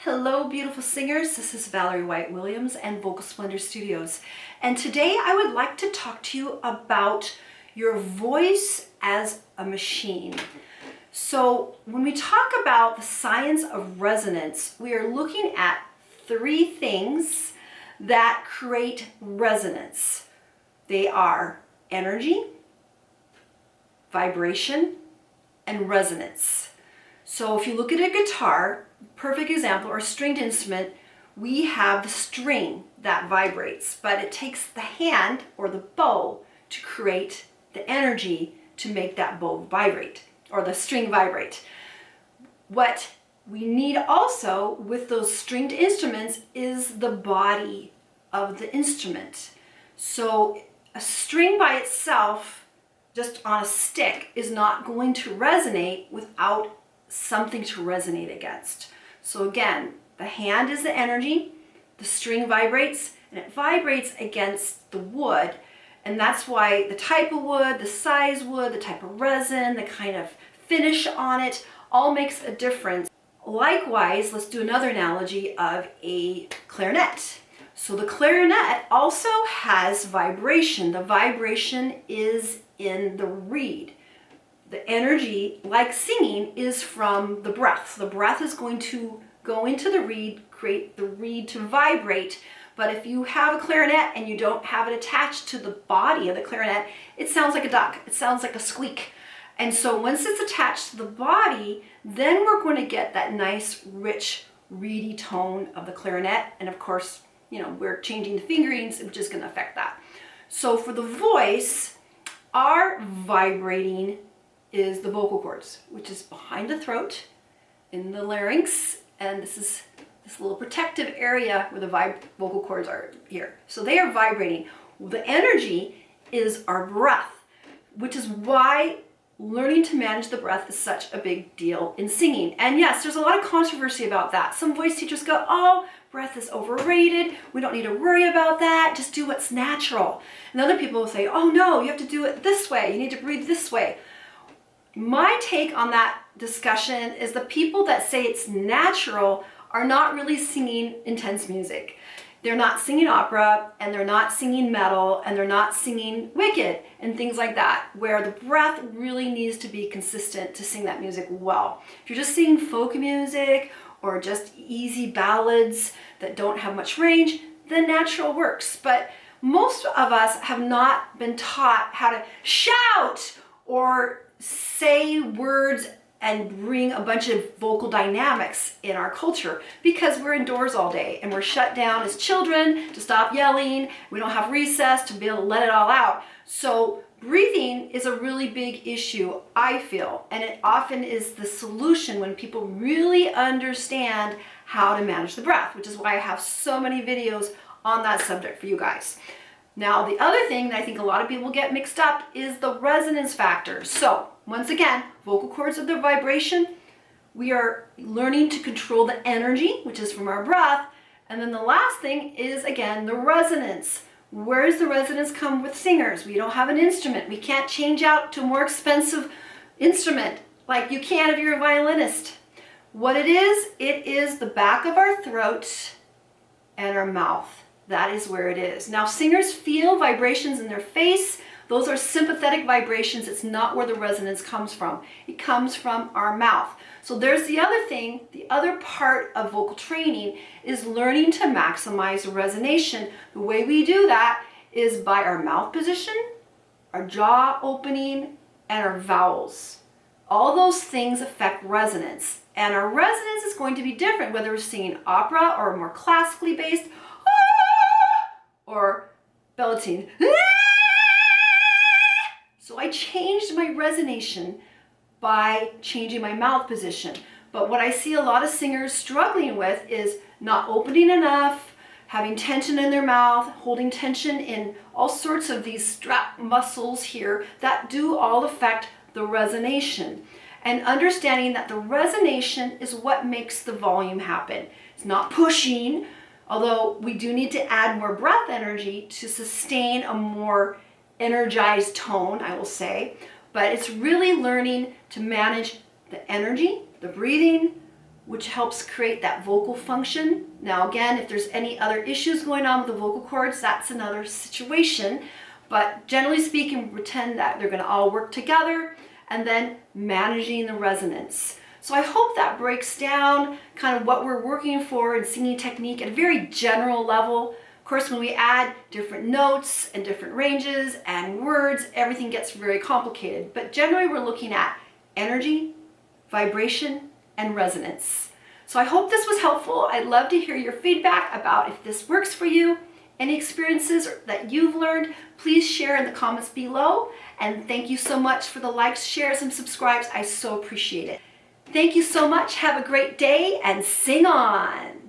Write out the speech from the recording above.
Hello, beautiful singers. This is Valerie White-Williams and Vocal Splendor Studios. And today I would like to talk to you about your voice as a machine. So when we talk about the science of resonance, we are looking at three things that create resonance. They are energy, vibration, and resonance. So if you look at a guitar, perfect example, or a stringed instrument, we have the string that vibrates, but it takes the hand or the bow to create the energy to make that bow vibrate or the string vibrate. What we need also with those stringed instruments is the body of the instrument. So a string by itself, just on a stick, is not going to resonate without something to resonate against. So again, the hand is the energy, the string vibrates, and it vibrates against the wood. And that's why the type of wood, the size wood, the type of resin, the kind of finish on it, all makes a difference. Likewise, let's do another analogy of a clarinet. So the clarinet also has vibration. The vibration is in the reed. The energy, like singing, is from the breath. The breath is going to go into the reed, create the reed to vibrate. But if you have a clarinet and you don't have it attached to the body of the clarinet, it sounds like a duck. It sounds like a squeak. And so once it's attached to the body, then we're going to get that nice, rich, reedy tone of the clarinet. And of course, we're changing the fingerings, which is going to affect that. So for the voice, our vibrating is the vocal cords, which is behind the throat, in the larynx, and this is this little protective area where the vocal cords are here. So they are vibrating. The energy is our breath, which is why learning to manage the breath is such a big deal in singing. And yes, there's a lot of controversy about that. Some voice teachers go, oh, breath is overrated. We don't need to worry about that. Just do what's natural. And other people will say, oh no, you have to do it this way. You need to breathe this way. My take on that discussion is the people that say it's natural are not really singing intense music. They're not singing opera, and they're not singing metal, and they're not singing Wicked and things like that, where the breath really needs to be consistent to sing that music well. If you're just singing folk music or just easy ballads that don't have much range, then natural works. But most of us have not been taught how to shout or say words and bring a bunch of vocal dynamics in our culture because we're indoors all day and we're shut down as children to stop yelling. We don't have recess to be able to let it all out. So breathing is a really big issue, I feel, and it often is the solution when people really understand how to manage the breath, which is why I have so many videos on that subject for you guys. Now, the other thing that I think a lot of people get mixed up is the resonance factor. So, once again, vocal cords are the vibration. We are learning to control the energy, which is from our breath. And then the last thing is, again, the resonance. Where does the resonance come with singers? We don't have an instrument. We can't change out to a more expensive instrument like you can if you're a violinist. What it is the back of our throat and our mouth. That is where it is. Now, singers feel vibrations in their face. Those are sympathetic vibrations. It's not where the resonance comes from. It comes from our mouth. So there's the other thing. The other part of vocal training is learning to maximize resonation. The way we do that is by our mouth position, our jaw opening, and our vowels. All those things affect resonance. And our resonance is going to be different whether we're singing opera or more classically based, or belting. So I changed my resonation by changing my mouth position. But what I see a lot of singers struggling with is not opening enough, having tension in their mouth, holding tension in all sorts of these strap muscles here that do all affect the resonation. And understanding that the resonation is what makes the volume happen. It's not pushing, although we do need to add more breath energy to sustain a more energized tone, I will say. But it's really learning to manage the energy, the breathing, which helps create that vocal function. Now again, if there's any other issues going on with the vocal cords, that's another situation. But generally speaking, pretend that they're going to all work together, and then managing the resonance. So I hope that breaks down kind of what we're working for in singing technique at a very general level. Of course, when we add different notes and different ranges and words, everything gets very complicated. But generally, we're looking at energy, vibration, and resonance. So I hope this was helpful. I'd love to hear your feedback about if this works for you. Any experiences that you've learned, please share in the comments below. And thank you so much for the likes, shares, and subscribes. I so appreciate it. Thank you so much. Have a great day and sing on.